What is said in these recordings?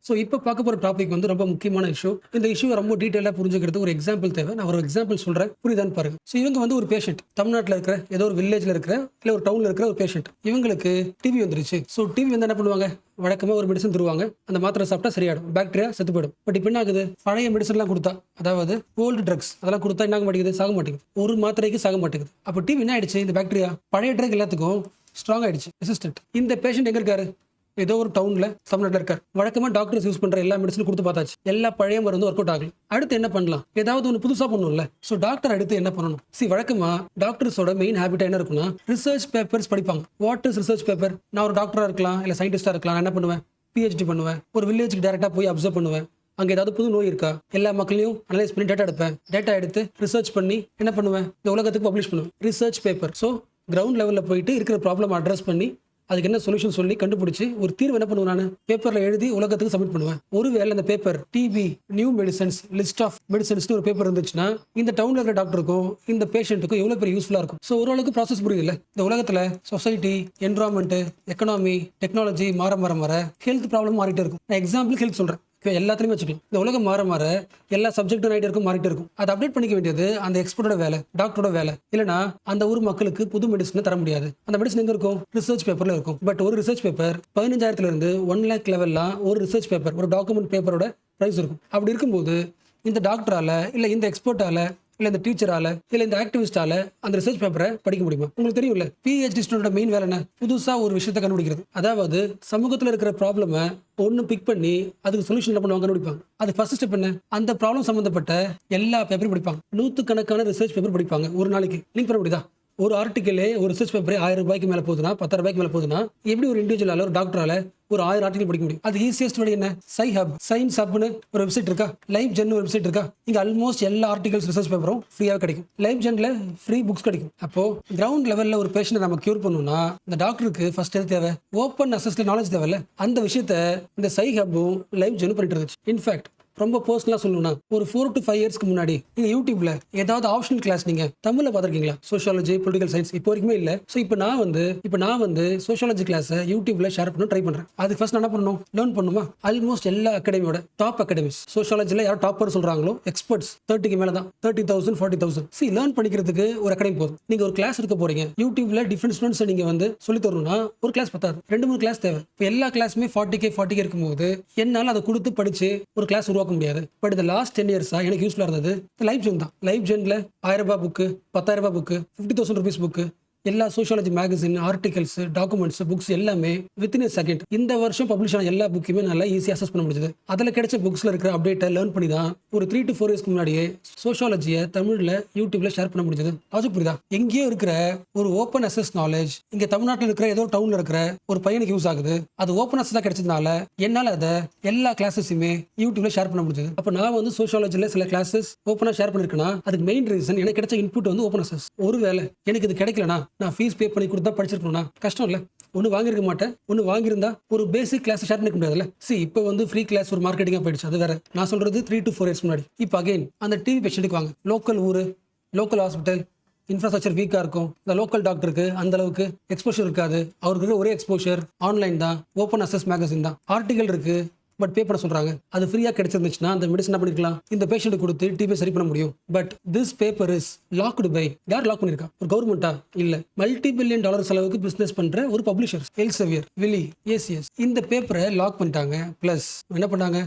So இப்போ பார்க்க போற டாபிக் வந்து ரொம்ப முக்கியமான இஷ்யூ. இந்த இஷ்யூவ ரொம்ப டீட்டெயிலா புரிஞ்சுக்கிறதுக்கு ஒரு எக்ஸாம்பிள் தேவை. நான் ஒரு எக்ஸாம்பிள் சொல்றேன். புரியுதான்னு பாருங்க. ஸோ இவங்க வந்து ஒரு பேஷண்ட். தமிழ்நாட்டுல இருக்கிற ஏதோ ஒரு வில்லேஜ்ல இருக்கிற இல்ல ஒரு டவுன்ல இருக்கிற ஒரு பேஷண்ட். இவங்களுக்கு டிவி வந்துருச்சு. ஸோ டிவி வந்து என்ன பண்ணுவாங்க? வழக்கமா ஒரு மெடிசன் தருவாங்க. அந்த மாத்திரை சாப்பிட்டா சரியாயிடும். பாக்டீரியா செத்து போயிடும். பட் இப்போ என்ன ஆகுது? பழைய மெடிசன்லாம் கொடுத்தா, அதாவது ஓல்டு ட்ரக்ஸ் அதெல்லாம் கொடுத்தா என்ன ஆக மாட்டேங்குது? சாக மாட்டேங்குது. ஒரு மாத்திரைக்கு சாக மாட்டேங்குது. அப்போ டிவி என்ன ஆயிடுச்சு? இந்த பாக்டீரியா பழைய ட்ரக் எல்லாத்துக்கும் ஸ்ட்ராங் ஆயிடுச்சு, ரெசிஸ்டன்ட். இந்த பேஷண்ட் எங்க இருக்காரு? ஏதோ ஒரு டவுன்ல தமிழ்நாட்டில் இருக்கார். வழக்கமா டாக்டர்ஸ் யூஸ் பண்ற எல்லா மெடிசனும் கொடுத்து பார்த்தாச்சு. எல்லா பழைய மருந்து ஒர்க் அவுட் ஆகல. அடுத்து என்ன பண்ணலாம்? ஏதாவது ஒன்று புதுசா பண்ணும்ல. ஸோ டாக்டர் அடுத்து என்ன பண்ணணும்? வழக்கமா டாக்டர்ஸோட மெயின் ஹேபிட் என்ன இருக்குன்னா, ரிசர்ச் பேப்பர்ஸ் படிப்பாங்க. What is research paper? நான் ஒரு டாக்டரா இருக்கலாம், இல்ல சயின்டிஸ்டா இருக்கலாம். நான் என்ன பண்ணுவேன்? பிஹெச்டி பண்ணுவேன். ஒரு வில்லேஜ்க்கு டேரக்டா போய் அப்சர்வ் பண்ணுவேன். அங்க ஏதாவது புது நோய் இருக்கா, எல்லா மக்களையும் அனலைஸ் பண்ணி டேட்டா எடுப்பேன். டேட்டா எடுத்து ரிசர்ச் பண்ணி என்ன பண்ணுவேன்? இந்த உலகத்துக்கு பப்ளிஷ் பண்ணுவேன். Research paper. ஸோ கிரவுண்ட் லெவலில் போயிட்டு இருக்கிற ப்ராப்ளம் அட்ரஸ் பண்ணி அதுக்கு என்ன சொல்யூஷன் சொல்லி கண்டுபிடிச்சு ஒரு தீர்வு என்ன பண்ணுவேன்? நான் பேப்பர்ல எழுதி உலகத்துக்கு சப்மிட் பண்ணுவேன். ஒருவேளை அந்த paper TB new medicines list of medicines ஒரு பேப்பர் இருந்துச்சுன்னா இந்த டவுன்ல இருக்கிற டாக்டருக்கும் இந்த பேஷண்ட்டுக்கும் எவ்வளவு பெரிய யூஸ்ஃபுல்லா இருக்கும். ஸோ ஓரளவுக்கு ப்ராசஸ் புரியுதுல்ல. இந்த உலகத்துல சொசைட்டி, என்விரான்மெண்ட், எக்கனாமி, டெக்னாலஜி மாற ஹெல்த் ப்ராப்ளம் மாறிட்டே இருக்கும். நான் எக்ஸாம்பிள் ஹெல்த் சொல்றேன். எல்லாத்துலயுமே வச்சுக்கலாம். இந்த உலகம் மாற எல்லா சப்ஜெக்டும் ஆகிட்டே இருக்கும், மாறிட்டே இருக்கும். அதை அப்டேட் பண்ணிக்க வேண்டியது அந்த எக்ஸ்பர்ட்டோட வேலை, டாக்டரோட வேலை. இல்லைனா அந்த ஊர் மக்களுக்கு புது மெடிசன் தர முடியாது. அந்த மெடிசன் எங்க இருக்கும்? ரிசர்ச் பேப்பர்ல இருக்கும். பட் ஒரு ரிசர்ச் பேப்பர் 15,000 இருந்து 1 lakh லெவல்லாம் ஒரு ரிசர்ச் பேப்பர், ஒரு டாக்குமெண்ட் பேப்பரோட பிரைஸ் இருக்கும். அப்படி இருக்கும்போது இந்த டாக்டரால இல்ல இந்த எக்ஸ்பர்ட்டால இல்ல இந்த டீச்சரால இல்ல இந்த ஆக்டிவிஸ்டால அந்த ரிசர்ச் பேப்பரை படிக்க முடியுமா? உங்களுக்கு தெரியும்ல, பிஹெச்டி ஸ்டூடெண்டோட மெயின் வேலை என்ன? புதுசா ஒரு விஷயத்தை கண்டுபிடிக்கிறது. அதாவது சமூகத்துல இருக்கிற ப்ராப்ளம ஒன்னு பிக் பண்ணி அதுக்கு சொல்யூஷன் என்ன பண்ணுவாங்க? கண்டுபிடிப்பாங்க. அது ஃபர்ஸ்ட் ஸ்டெப் என்ன? அந்த ப்ராப்ளம் சம்பந்தப்பட்ட எல்லா பேப்பரும் படிப்பாங்க. 100கணக்கான ரிசர்ச் பேப்பர் படிப்பாங்க ஒரு நாளைக்கு. லிங்க் பண்ண முடியுதா? ஒரு ஆர்டிக்கலே, ஒரு ரிசர்ச் பேப்பரே 1000 ரூபாய்க்கு மேல போகுதுன்னா, 10,000 ரூபாய்க்கு மேல போகுதுன்னா, எப்படி ஒரு இண்டிவிஜுவலால ஒரு டாக்டரால ஒரு 1000 ஆர்டிகல் படிக்க முடியும்? அது ஈஸியஸ்ட் வழி என்ன? சயின்ஸ் ஹப்னு ஒரு வெப்சைட் இருக்கா? லைவ் ஜென் ஒரு வெப்சைட் இருக்கா? இங்க ஆல்மோஸ்ட் எல்லா ஆர்டிகல்ஸ் ரிசர்ச் பேப்பரும் ஃப்ரீயாக கிடைக்கும். லைவ் ஜென்ல ஃப்ரீ புக்ஸ் கிடைக்கும். அப்போ கிரவுண்ட் லெவல்ல ஒரு பேஷண்ட் நம்ம கியூர் பண்ணணும்னா இந்த டாக்டருக்கு ஃபர்ஸ்ட் எது தேவை? ஓப்பன் அசஸ்ல நாலேஜ் தேவையில்ல. அந்த விஷயத்த இந்த ஹப்பும் லைவ் ஜென்னும் பண்ணிட்டு இருந்துச்சு. இன்ஃபேக்ட் ரொம்ப பர்சனலா சொல்லணும்னா ஒரு 4 to 5 இயர்ஸ்க்கு முன்னாடி நீங்க யூடியூப்ல ஏதாவது ஆப்ஷனல் கிளாஸ் நீங்க தமிழ்ல பாத்திருக்கீங்களா? சோஷியாலஜி, பொலிட்டிக்கல் சயின்ஸ் இப்போ வரைக்குமே இல்ல. ஸோ இப்போ நான் வந்து சோஷியாலஜி கிளாஸ் யூடியூப்ல ஷேர் பண்ண ட்ரை பண்றேன். அதுக்கு ஃபர்ஸ்ட் என்ன பண்ணணும்? லேர்ன் பண்ணுமா? ஆல்மோஸ்ட் எல்லா அகாடமியோட டாப் அகாடமிஸ் சோஷியாலஜில யார் டாப்பர் சொல்றாங்களோ எக்ஸ்பர்ட்ஸ் 30க்கு மேல தான், 30,000 40,000 லேர்ன் பண்ணிக்கிறதுக்கு ஒரு அகாடமி போதும். நீங்க ஒரு கிளாஸ் எடுக்க போறீங்க யூடியூப்ல, டிஃபரன்ஸ் ஸ்டூடெண்ட்ஸ் நீங்க வந்து சொல்லி தரணும்னா ஒரு கிளாஸ் பத்தாது, 2-3 கிளாஸ் தேவை. இப்போ எல்லா கிளாஸுமே 40K இருக்கும்போது என்னால அதை கொடுத்து படிச்சு ஒரு கிளாஸ் உருவாக்க முடியாது. பட் இந்த லாஸ்ட் 10 இயர்ஸா எனக்கு யூஸ்ஃபுல்லா இருந்தது லைவ் ஜென் தான். லைவ் ஜென்ல 1000 ரூபாய் புக்கு, 10,000 ரூபாய் புக்கு, 50,000 rupees புக்கு, எல்லா sociology magazine, articles, documents, books எல்லாமே வித்தின் a செகண்ட் இந்த வருஷம் பப்ளிஷ் ஆன எல்லா புக்குமே நல்லா ஈஸியாக அசஸ் பண்ண முடிஞ்சது. அதில் கிடைச்ச புக்ஸ்ல இருக்கிற அப்டேட்டை லேர்ன் பண்ணி தான் ஒரு 3 to 4 இயர்ஸ்க்கு முன்னாடியே சோஷியாலஜியை தமிழ்ல யூடியூப்ல ஷேர் பண்ண முடிஞ்சது. லாஜிக் புரியுதா? எங்கேயோ இருக்கிற ஒரு ஓப்பன் அசஸ் நாலேஜ் இங்க தமிழ்நாட்டில் இருக்கிற ஏதோ டவுன்ல இருக்கிற ஒரு பையனுக்கு யூஸ் ஆகுது. அது ஓப்பன் அசஸா கிடைச்சதுனால என்னால அதை எல்லா கிளாஸஸுமே யூடியூப்ல ஷேர் பண்ண முடிஞ்சது. அப்போ நான் வந்து சோஷியாலஜில சில கிளாஸஸ் ஓப்பனா ஷேர் பண்ணிருக்கேன்னா அதுக்கு மெயின் ரீசன் எனக்கு கிடைச்ச இன்புட் வந்து ஓப்பன் அசஸ். ஒருவேளை எனக்கு இது கிடைக்கலனா நான் ஃபீஸ் பே பண்ணி கொடுத்தா படிச்சிருக்கணும்னா கஷ்டம் இல்ல. ஒன்னு வாங்கிருக்க மாட்டேன். ஒன்னு வாங்கியிருந்தா ஒரு பேசிக் கிளாஸ் ஷேர் பண்ணிக்க முடியாதுல்ல. இப்போ வந்து ஃப்ரீ கிளாஸ் ஒரு மார்க்கெட்டிங்கா போயிடுச்சு. அது வேற. நான் சொல்றது 3 to 4 இயர்ஸ் முன்னாடி. இப்போ அகைன் அந்த டிவி பேஷண்ட்டுக்கு வாங்க. லோக்கல் ஊரு, லோக்கல் ஹாஸ்பிட்டல், இன்ஃப்ராஸ்ட்ரக்சர் வீக்கா இருக்கும். இந்த லோக்கல் டாக்டருக்கு அந்த அளவுக்கு எக்ஸ்போஷர் இருக்காது. அவருக்கு ஒரே எக்ஸ்போஷர் ஆன்லைன் தான், ஓப்பன் அசஸ் மேகசின் தான். ஆர்டிகல் இருக்கு பட் பே பண்ண சொல்றாங்க. அது ஃப்ரீயா கிடைச்சிருந்துச்சுன்னா அந்த மெடிசன் என்ன பண்ணிருக்கலாம்? இந்த பேஷண்ட் கொடுத்து டிபி சரி பண்ண முடியும். But this paper is locked by, யார் லாக் பண்ணிருக்கா? ஒரு கவர்மெண்டா? இல்ல, $multi-billion செலவுக்கு பிசினஸ் பண்ற ஒரு பப்ளிஷர் எல்செவியர், வில்லி, ஏசிஎஸ் இந்த பேப்பரை லாக் பண்ணிட்டாங்க. பிளஸ் என்ன பண்ணாங்க?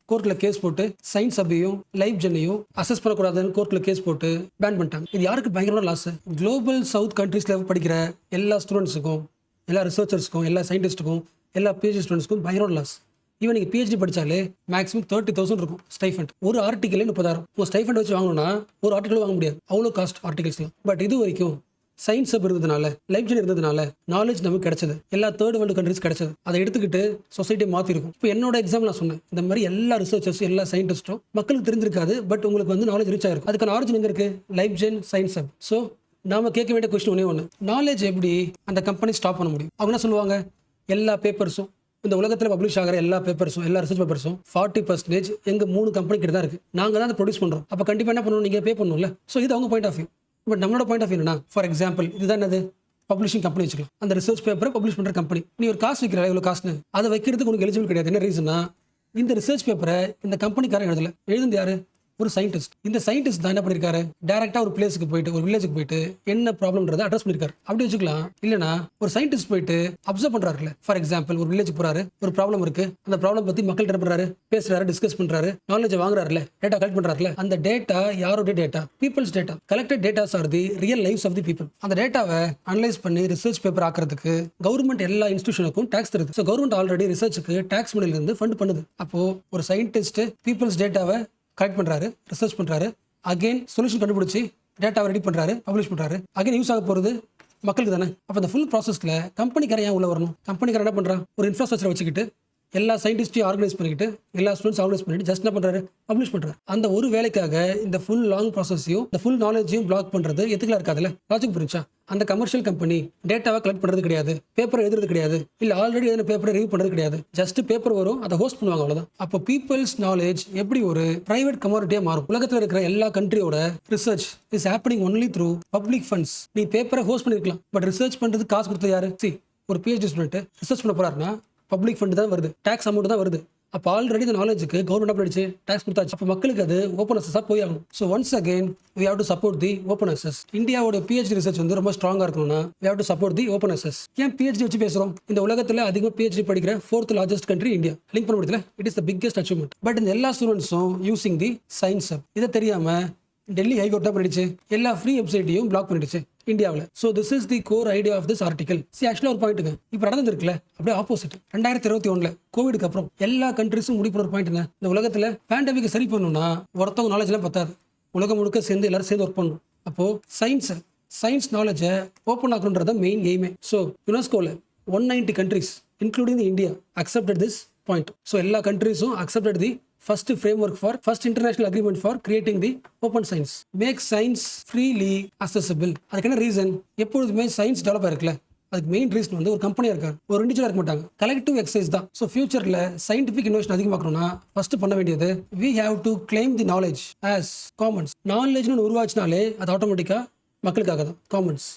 கோர்ட்ல கேஸ் போட்டு சயின்ஸ் ஹப்பையும் லைவ் ஜென்னையும் அசஸ் பண்ணக்கூடாதுன்னு கோர்ட்ல கேஸ் போட்டு பேன் பண்ணிட்டாங்க. இது யாருக்கு பயங்கரமான லாஸ்? குளோபல் சவுத் கண்ட்ரீஸ்ல படிக்கிற எல்லா ஸ்டூடெண்ட்ஸுக்கும், எல்லா ரிசர்ச்சர்ஸ்க்கும், எல்லா சயின்டிஸ்ட்டுக்கும், எல்லா பிஹெச்டி ஸ்டூடெண்ட்ஸ்க்கும் பயங்கரமான லாஸ். ஈவன் நீங்கள் பிஹெச்டி படித்தாலே மேக்ஸிமம் 30,000 இருக்கும் ஸ்டைஃபண்ட். ஒரு ஆர்டிக்கலே 30,000. உங்கள் ஸ்டைஃபண்ட் வச்சு வாங்கணும்னா ஒரு ஆர்டிக்கல் வாங்க முடியாது, அவ்வளோ காஸ்ட் ஆர்டிகல்ஸ்லாம். பட் இது வரைக்கும் சயின்ஸ் ஹப் இருந்ததுனால, லைஃப் ஜென் இருந்ததுனால நாலேஜ் நமக்கு கிடைச்சது. எல்லா தேர்ட் வேர்ல்டு கண்ட்ரிஸ் கிடைச்சது. அதை எடுத்துக்கிட்டு சொசைட்டியை மாற்றிருக்கும். இப்போ என்னோட எக்ஸாம்பிள் நான் சொன்னேன். இந்த மாதிரி எல்லா ரிசர்ச்சர்ஸும் எல்லா சயின்டிஸ்ட்டும் மக்களுக்கு தெரிஞ்சிருக்காது. பட் உங்களுக்கு வந்து நாலேஜ் ரீச் ஆயிருக்கும். அதுக்கான ஆரிஜின் எங்க இருக்கு? LibGen Sci-Hub. So நாம கேட்க வேண்டிய கொஸ்டின் ஒன்று, நாலேஜ் எப்படி அந்த கம்பெனி ஸ்டாப் பண்ண முடியும்? அவங்க என்ன சொல்லுவாங்க? எல்லா பேப்பர்ஸும், இந்த உலகத்தில் பப்ளிஷ் ஆகிற எல்லா பேப்பர்ஸும், எல்லா ரிசர்ச் பேப்பர்ஸும் 40% எங்க 3 கம்பெனி கிட்ட தான் இருக்கு. நாங்க தான் அதை ப்ரொடியூஸ் பண்றோம். அப்ப கண்டிப்பா என்ன பண்ணணும்? நீங்க பே பண்ணணும்ல. ஸோ இது அவங்க பாயிண்ட் ஆஃப் வியூ. பட் நம்மளோட பாயிண்ட் ஆஃப் வியூ என்ன? ஃபார் எக்ஸாம்பிள் இதுதான் என்னது? பப்ளிஷிங் கம்பெனி வச்சுக்கலாம். அந்த ரிசர்ச் பேப்பரை பப்ளிஷ் பண்ற கம்பெனி. நீ ஒரு காசு வைக்கிற, இவ்வளவு காசுன்னு அதை வைக்கிறதுக்கு உனக்கு எலிஜிபிள் கிடையாது. என்ன ரீசன்னா இந்த ரிசர்ச் பேப்பரை இந்த கம்பெனிக்காரன் எழுதுனது யாரு? ஒரு சயின்டிஸ்ட். இந்த சயின்டிஸ்ட் தான் என்ன பண்ணிருக்காரு, டைரக்டா ஒரு பிளேஸுக்கு போயிட்டு, ஒரு வில்லேஜுக்கு போயிட்டு என்ன ப்ராப்ளம்ன்றதை அட்ரஸ் பண்ணிருக்காரு. அப்படி வச்சுக்கலாம். இல்லனா ஒரு சயின்டிஸ்ட் போயிட்டு அப்சர்வ் பண்றாருல. ஃபார் எக்ஸாம்பிள் ஒரு வில்லேஜ் போறாரு, ஒரு ப்ராப்ளம் இருக்கு, அந்த ப்ராப்ளம் பத்தி மக்கள் என்ன பண்றாரு, பேசுறாரு, டிஸ்கஸ் பண்றாரு, நாலேஜ் வாங்குறாருல, டேட்டா கலெக்ட் பண்றாருல. அந்த டேட்டா யாரோட data? Peoples data. Collected datas are the real lifes of the people. அந்த டேட்டாவை அனலைஸ் பண்ணி ரிசர்ச் பேப்பர் ஆக்குறதுக்கு கவர்மெண்ட் எல்லா இன்ஸ்டிடியூஷனுக்கும் டாக்ஸ் தருது. ஸோ கவர்மெண்ட் ஆல்ரெடி ரிசர்ச்சுக்கு டாக்ஸ் மணில இருந்து ஃபண்ட் பண்ணுது. அப்போ ஒரு சயின்டிஸ்ட் பீப்பிள்ஸ் டேட்டாவை கலெக்ட் பண்றாரு, ரிசர்ச் பண்றாரு, அகைன் சொல்யூஷன் கண்டுபிடிச்சி டேட்டாவை ரெடி பண்றாரு, பப்ளிஷ் பண்றாரு, அகைன் யூஸ் ஆக போறது மக்களுக்கு தானே. அப்ப அந்த ஃபுல் ப்ராசஸ்ல கம்பெனிக்காரன் ஏன் உள்ள வரணும்? கம்பெனிக்காரன் என்ன பண்றான், ஒரு இன்ஃப்ராஸ்ட்ரக்சர் வச்சுக்கிட்டு எல்லா சயின்டிஸ்டையும் ஆர்கனைஸ் பண்ணிக்கிட்டு எல்லா ஸ்டூடெண்ட்ஸ் ஆர்கனைஸ் பண்ணிட்டு ஜஸ்ட் என்ன பண்றாரு, பப்ளிஷ் பண்றாரு. அந்த ஒரு வேலைக்காக இந்த ஃபுல் லாங் ப்ராசஸையும் இந்த ஃபுல் நாலேஜையும் பிளாக் பண்றது எதுக்குலாம் இருக்காதுல்ல. லாஜிக் புரிஞ்சா? அந்த கமர்ஷியல் கம்பெனி டேட்டாவை கலெக்ட் பண்றது கிடையாது, பேப்பர் எழுதுறது கிடையாது, இல்ல ஆல்ரெடி எழுதின பேப்பரை ரிவ்யூ பண்றது கிடையாது. ஜஸ்ட் பேப்பர் வரும், அதை ஹோஸ்ட் பண்ணுவாங்க, அவ்வளவுதான். அப்போ பீப்பிள்ஸ் நாலேஜ் எப்படி ஒரு பிரைவேட் கமோடிட்டியா மாறும்? உலகத்தில் இருக்கிற எல்லா கண்ட்ரியோட research is happening only through public funds. நீ பேப்பரை ஹோஸ்ட் பண்ணிருக்கலாம், பட் ரிசர்ச் பண்றது காசு கொடுத்தது யாரு? ஒரு PhD ஸ்டூடெண்ட் ரிசர்ச் பண்ண போறாருன்னா பப்ளிக் ஃபண்ட் தான் வருது, டாக்ஸ் அமௌண்ட் தான் வருது. அப்போ ஆல்ரெடி இந்த நாலேஜுக்கு கவர்மெண்ட் பண்ணிடுச்சு, டாக்ஸ் கொடுத்தாச்சு. அப்போ மக்களுக்கு அது ஓப்பன் அக்சஸாக போய் ஆகணும். So once again we have to support the open access. இந்தியாவோட PhD ரிசர்ச் வந்து ரொம்ப ஸ்ட்ராங்காக இருக்கணும்னா we have to support the open access. ஏன் PhD வச்சு பேசுகிறோம்? இந்த உலகத்தில் அதிகமாக PhD படிக்கிற 4th largest country India. Link பண்ண முடியல, it is the biggest achievement. But இந்த எல்லா ஸ்டூடெண்ட்ஸும் யூசிங் தி சயின்ஸ் ஹப். இதை தெரியாம டெல்லி ஹைகோர்ட் தான் பண்ணிடுச்சு, எல்லா ஃப்ரீ வெப்சைட்டையும் பிளாக் பண்ணிடுச்சு இந்தியாவில். So this is the core idea of this article. ஆக்சுவலாக ஒரு பாயிண்ட்டுங்க இப்போ நடந்துருக்குல்ல, அப்படியே ஆப்போசிட். 2021 கோவிடுக்கு அப்புறம் எல்லா கண்ட்ரிஸும் முடிவு ஒரு பாயிண்ட் என்ன, இந்த உலகத்தில் பேண்டமிக்கை சரி பண்ணணும்னா ஒருத்தவங்க நாலேஜ்லாம் பத்தாது, உலகம் முழுக்க சேர்ந்து எல்லாரும் சேர்ந்து ஒர்க் பண்ணணும். அப்போ சயின்ஸ் நாலேஜை ஓப்பன் ஆக்கணுன்றத மெயின் எய்மே. ஸோ யுனெஸ்கோவில் 190 countries including India accepted this point. So எல்லா கண்ட்ரிஸும் accepted the first framework for first international agreement for creating the open science. Make science freely accessible. அதுக்கு என்ன ரீசன்? எப்பொழுதுமே சயின்ஸ் டெவலப் ஆயிருக்குல்ல, அதுக்கு மெயின் ரீசன் வந்து ஒரு கம்பெனியா இருக்காரு, ஒரு இண்டிவிஜுவலா இருக்க மாட்டாங்க, கலெக்டிவ் எக்ஸசைஸ் தான். ஸோ ஃபியூச்சர்ல சயின்டிஃபிக் இனோவேஷன் அதிகமாக்கணும்னா ஃபர்ஸ்ட் பண்ண வேண்டியது we have to claim the knowledge as commons. நாலேஜ்னு உருவாச்சுனாலே அது ஆட்டோமேட்டிக்கா மக்களுக்காக தான், காமன்ஸ்.